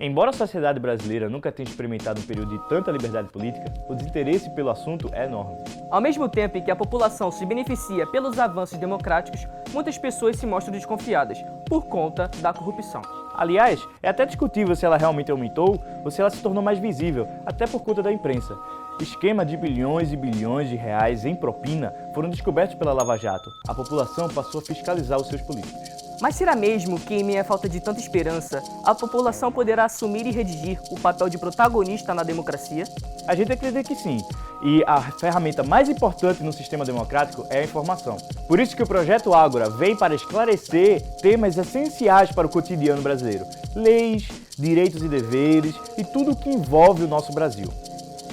Embora a sociedade brasileira nunca tenha experimentado um período de tanta liberdade política, o desinteresse pelo assunto é enorme. Ao mesmo tempo em que a população se beneficia pelos avanços democráticos, muitas pessoas se mostram desconfiadas por conta da corrupção. Aliás, é até discutível se ela realmente aumentou ou se ela se tornou mais visível, até por conta da imprensa. Esquema de bilhões e bilhões de reais em propina foram descobertos pela Lava Jato. A população passou a fiscalizar os seus políticos. Mas será mesmo que, em meio à falta de tanta esperança, a população poderá assumir e redigir o papel de protagonista na democracia? A gente acredita que sim, e a ferramenta mais importante no sistema democrático é a informação. Por isso que o Projeto Ágora vem para esclarecer temas essenciais para o cotidiano brasileiro. Leis, direitos e deveres e tudo o que envolve o nosso Brasil.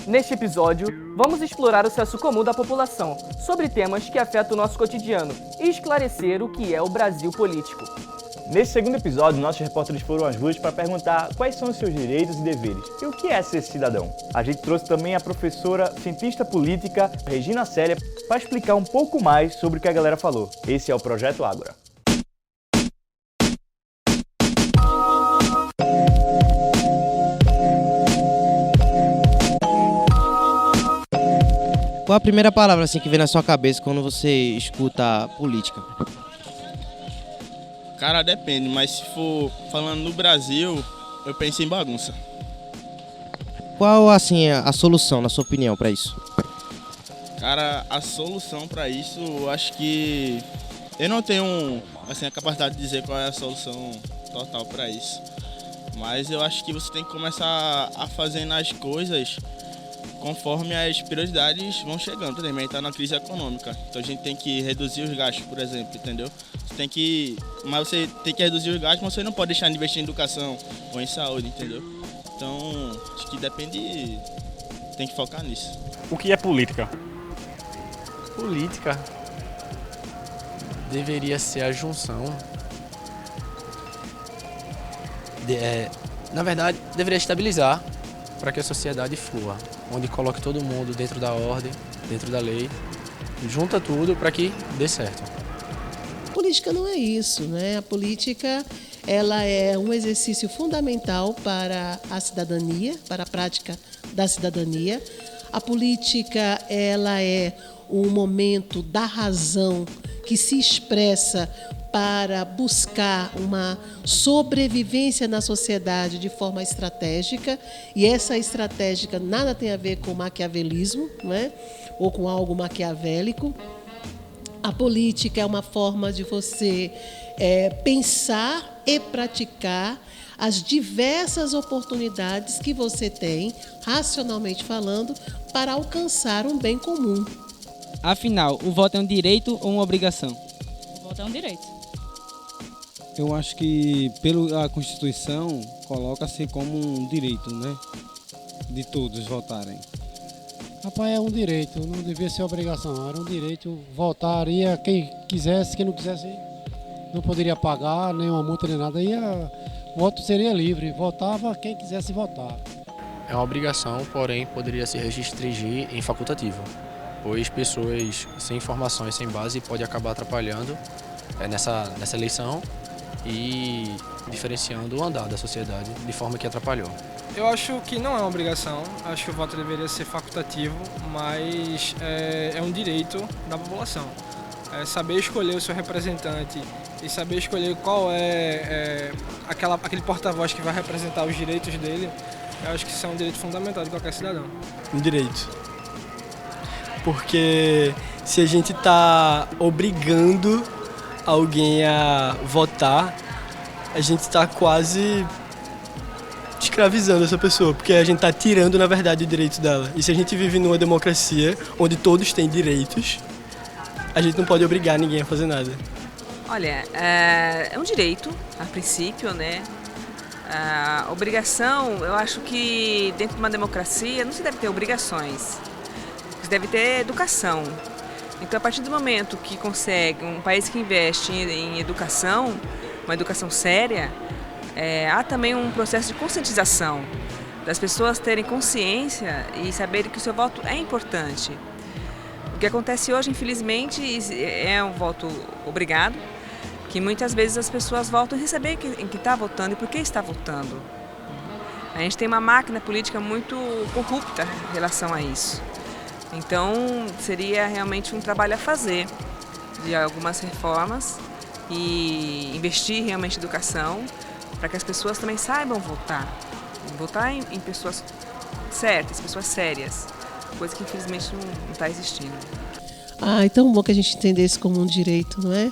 Neste episódio, vamos explorar o senso comum da população sobre temas que afetam o nosso cotidiano e esclarecer o que é o Brasil político. Nesse segundo episódio, nossos repórteres foram às ruas para perguntar quais são os seus direitos e deveres e o que é ser cidadão. A gente trouxe também a professora cientista política Regina Célia para explicar um pouco mais sobre o que a galera falou. Esse é o Projeto Ágora. Qual a primeira palavra assim, que vem na sua cabeça quando você escuta política? Cara, depende, mas se for falando no Brasil, eu penso em bagunça. Qual assim a solução, na sua opinião, para isso? Cara, a solução para isso, eu acho que eu não tenho assim, a capacidade de dizer qual é a solução total para isso. Mas eu acho que você tem que começar a fazer as coisas conforme as prioridades vão chegando. Por exemplo, a gente está na crise econômica, então a gente tem que reduzir os gastos, por exemplo, entendeu? Mas você tem que reduzir os gastos, mas você não pode deixar de investir em educação ou em saúde, entendeu? Então, acho que depende, tem que focar nisso. O que é política? Política deveria ser a junção. Na verdade, deveria estabilizar para que a sociedade flua, onde coloque todo mundo dentro da ordem, dentro da lei, junta tudo para que dê certo. Política não é isso, né? A política, ela é um exercício fundamental para a cidadania, para a prática da cidadania. A política, ela é um momento da razão que se expressa para buscar uma sobrevivência na sociedade de forma estratégica, e essa estratégica nada tem a ver com maquiavelismo, né? Ou com algo maquiavélico. A política é uma forma de você pensar e praticar as diversas oportunidades que você tem, racionalmente falando, para alcançar um bem comum. Afinal, o voto é um direito ou uma obrigação? O voto é um direito. Eu acho que a Constituição coloca-se como um direito, né? De todos votarem. Rapaz, é um direito, não devia ser obrigação, era um direito. Votaria quem quisesse, quem não quisesse não poderia pagar nenhuma multa nem nada. O voto seria livre, votava quem quisesse votar. É uma obrigação, porém poderia se restringir em facultativo, pois pessoas sem informação e sem base podem acabar atrapalhando nessa eleição e diferenciando o andar da sociedade de forma que atrapalhou. Eu acho que não é uma obrigação, acho que o voto deveria ser facultativo, mas é um direito da população. Saber escolher o seu representante e saber escolher qual aquele porta-voz que vai representar os direitos dele, eu acho que isso é um direito fundamental de qualquer cidadão. Um direito. Porque se a gente está obrigando alguém a votar, a gente está quase escravizando essa pessoa, porque a gente está tirando, na verdade, o direito dela. E se a gente vive numa democracia onde todos têm direitos, a gente não pode obrigar ninguém a fazer nada. Olha, é um direito, a princípio, né? A obrigação, eu acho que dentro de uma democracia não se deve ter obrigações, se deve ter educação. Então, a partir do momento que consegue um país que investe em educação, uma educação séria, há também um processo de conscientização, das pessoas terem consciência e saberem que o seu voto é importante. O que acontece hoje, infelizmente, é um voto obrigado, que muitas vezes as pessoas votam sem saber em que está votando e por que está votando. A gente tem uma máquina política muito corrupta em relação a isso. Então, seria realmente um trabalho a fazer de algumas reformas e investir realmente em educação para que as pessoas também saibam votar. Votar em pessoas certas, pessoas sérias, coisa que infelizmente não está existindo. É tão bom que a gente entendesse como um direito, não é?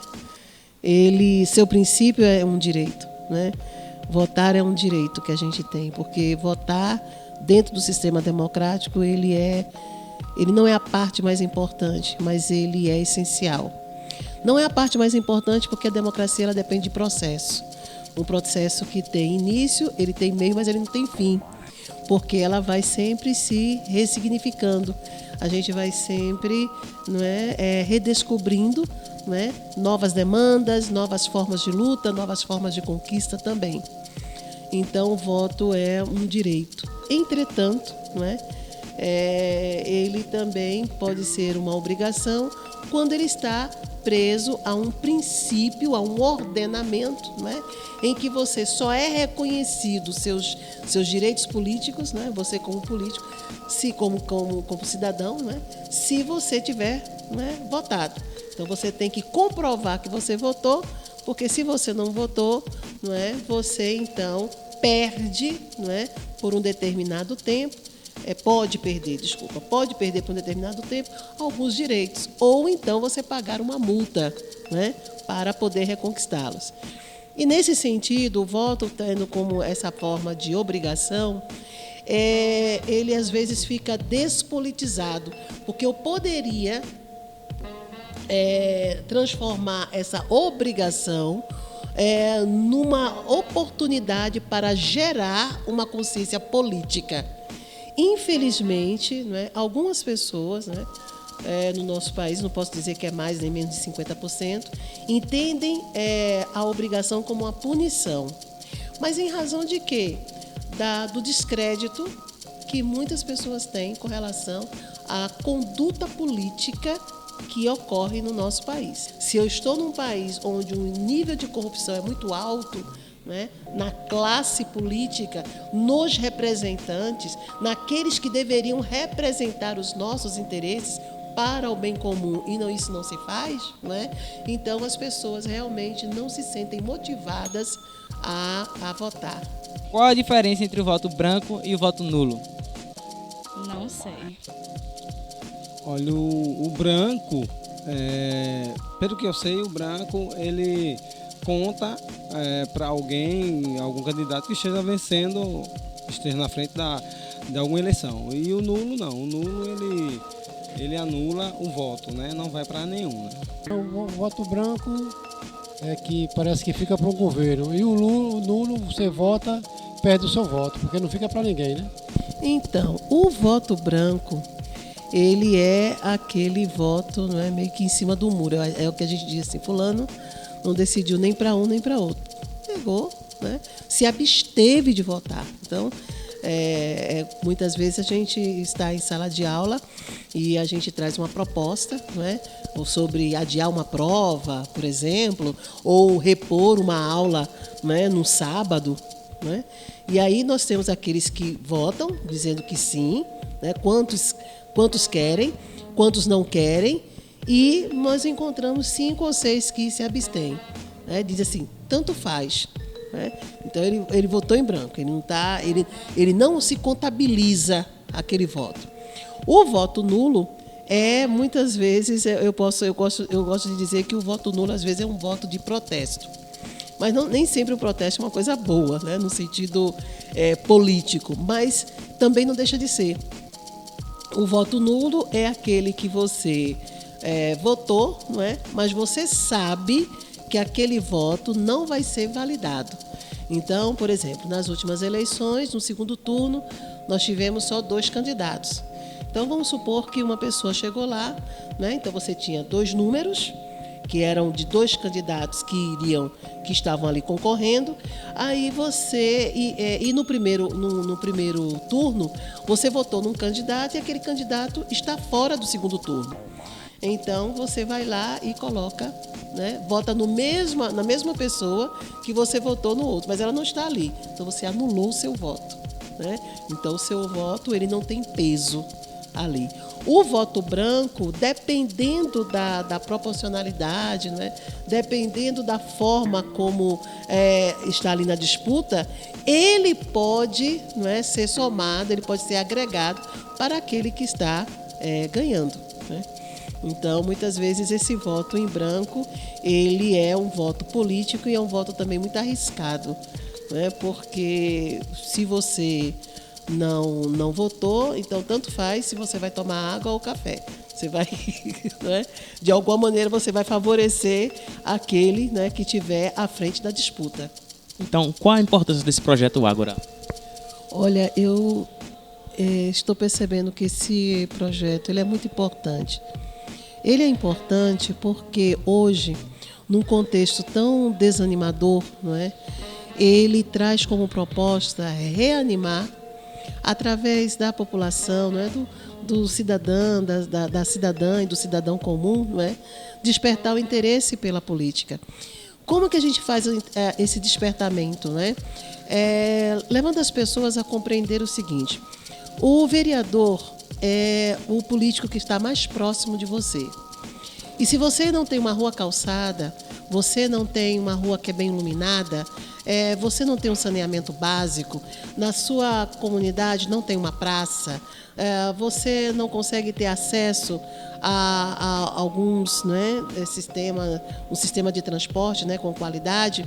Seu princípio é um direito, né? Votar é um direito que a gente tem, porque votar dentro do sistema democrático, ele não é a parte mais importante, mas ele é essencial. Não é a parte mais importante porque a democracia ela depende de processo. Um processo que tem início, ele tem meio, mas ele não tem fim, porque ela vai sempre se ressignificando. A gente vai sempre, não é, redescobrindo, não é, novas demandas, novas formas de luta, novas formas de conquista também. Então, o voto é um direito. Entretanto, não é, ele também pode ser uma obrigação quando ele está preso a um princípio, a um ordenamento, né, em que você só é reconhecido seus direitos políticos, né, você como político, como cidadão, né, se você tiver, né, votado. Então você tem que comprovar que você votou, porque se você não votou, não é, você então perde, não é, por um determinado tempo. Pode perder por um determinado tempo alguns direitos, ou então você pagar uma multa, né, para poder reconquistá-los. E nesse sentido, o voto tendo como essa forma de obrigação, ele às vezes fica despolitizado, porque eu poderia transformar essa obrigação numa oportunidade para gerar uma consciência política. Infelizmente, né, algumas pessoas, né, no nosso país, não posso dizer que é mais nem menos de 50%, entendem a obrigação como uma punição. Mas em razão de quê? Do descrédito que muitas pessoas têm com relação à conduta política que ocorre no nosso país. Se eu estou num país onde o nível de corrupção é muito alto, né, na classe política, nos representantes, naqueles que deveriam representar os nossos interesses para o bem comum, e isso não se faz, né? Então as pessoas realmente não se sentem motivadas a votar. Qual a diferença entre o voto branco e o voto nulo? Não sei. Olha, o branco, pelo que eu sei, o branco, ele conta para algum candidato que esteja vencendo, esteja na frente de alguma eleição. E o nulo não, o nulo ele anula o voto, né? Não vai para nenhum. Né? O voto branco é que parece que fica para o governo, e o nulo você vota, perde o seu voto, porque não fica para ninguém, né? Então, o voto branco, ele é aquele voto, não é, meio que em cima do muro, é o que a gente diz assim, fulano não decidiu nem para um nem para outro. Pegou, né? Se absteve de votar. Então, muitas vezes a gente está em sala de aula e a gente traz uma proposta, né, ou sobre adiar uma prova, por exemplo, ou repor uma aula, né, no sábado. Né? E aí nós temos aqueles que votam, dizendo que sim, né, quantos querem, quantos não querem, e nós encontramos 5 ou 6 que se abstêm. Né? Diz assim, tanto faz. Né? Então ele votou em branco, ele não se contabiliza aquele voto. O voto nulo muitas vezes, eu gosto de dizer que o voto nulo às vezes é um voto de protesto. Mas nem sempre o protesto é uma coisa boa, né? No sentido político, mas também não deixa de ser. O voto nulo é aquele que você votou, não é? Mas você sabe que aquele voto não vai ser validado. Então, por exemplo, nas últimas eleições, no segundo turno, nós tivemos só 2 candidatos. Então, vamos supor que uma pessoa chegou lá, né? Então você tinha 2 números, que eram de 2 candidatos que estavam ali concorrendo. Aí você, no primeiro turno, você votou num candidato e aquele candidato está fora do segundo turno. Então, você vai lá e coloca, né, vota na mesma pessoa que você votou no outro, mas ela não está ali. Então, você anulou o seu voto. né? Então o seu voto ele não tem peso ali. O voto branco, dependendo da proporcionalidade, né? Dependendo da forma como está ali na disputa, ele pode, né, ser somado, ele pode ser agregado para aquele que está ganhando, né? Então, muitas vezes, esse voto em branco, ele é um voto político e é um voto também muito arriscado, né? Porque se você não votou, então tanto faz se você vai tomar água ou café. Você vai, né? De alguma maneira, você vai favorecer aquele, né, que estiver à frente da disputa. Então, qual a importância desse projeto Ágora? Olha, eu estou percebendo que esse projeto ele é muito importante. Ele é importante porque hoje, num contexto tão desanimador, não é? Ele traz como proposta reanimar, através da população, não é? do cidadão, da cidadã e do cidadão comum, não é? Despertar o interesse pela política. Como que a gente faz esse despertamento, né? Levando as pessoas a compreender o seguinte: o vereador é o político que está mais próximo de você. E se você não tem uma rua calçada, você não tem uma rua que é bem iluminada, você não tem um saneamento básico, na sua comunidade não tem uma praça, você não consegue ter acesso a alguns, né, um sistema de transporte, né, com qualidade,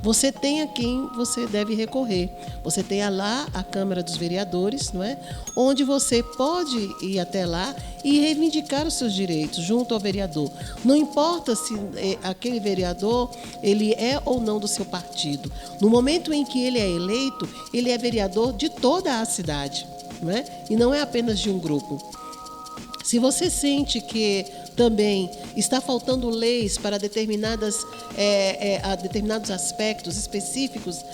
você tem a quem você deve recorrer. Você tem lá a Câmara dos Vereadores, não é? Onde você pode ir até lá e reivindicar os seus direitos junto ao vereador. Não importa se aquele vereador ele é ou não do seu partido. No momento em que ele é eleito, ele é vereador de toda a cidade, não é? E não é apenas de um grupo. Se você sente que também está faltando leis para determinados aspectos específicos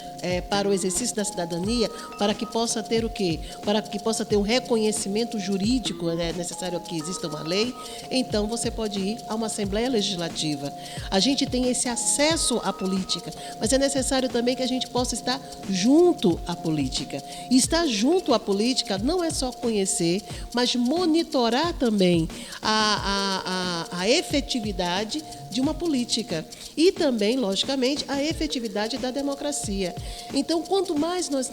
para o exercício da cidadania, para que possa ter o quê? Para que possa ter um reconhecimento jurídico, é necessário que exista uma lei, então você pode ir a uma Assembleia Legislativa. A gente tem esse acesso à política, mas é necessário também que a gente possa estar junto à política. E estar junto à política não é só conhecer, mas monitorar também a efetividade de uma política e também, logicamente, a efetividade da democracia. Então, quanto mais nós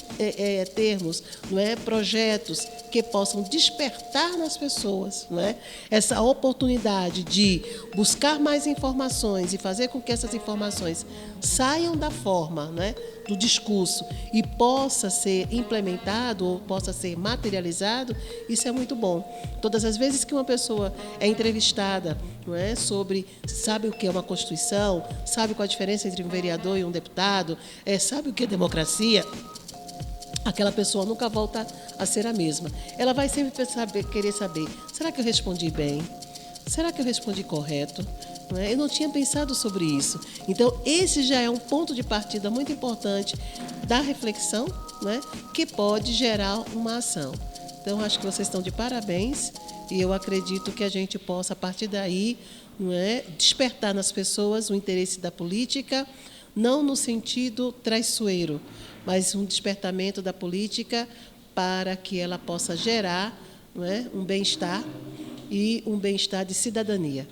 termos, não é, projetos que possam despertar nas pessoas, não é, essa oportunidade de buscar mais informações e fazer com que essas informações saiam da forma, né, do discurso e possa ser implementado ou possa ser materializado, isso é muito bom. Todas as vezes que uma pessoa é entrevistada, não é, sobre, sabe o que é uma Constituição, sabe qual a diferença entre um vereador e um deputado, sabe o que é democracia, aquela pessoa nunca volta a ser a mesma. Ela vai sempre querer saber, será que eu respondi bem? Será que eu respondi correto? Não é? Eu não tinha pensado sobre isso. Então, esse já é um ponto de partida muito importante da reflexão, não é? Que pode gerar uma ação. Então, acho que vocês estão de parabéns e eu acredito que a gente possa, a partir daí, não é, despertar nas pessoas o interesse da política, não no sentido traiçoeiro, mas um despertamento da política para que ela possa gerar, não é, um bem-estar e um bem-estar de cidadania.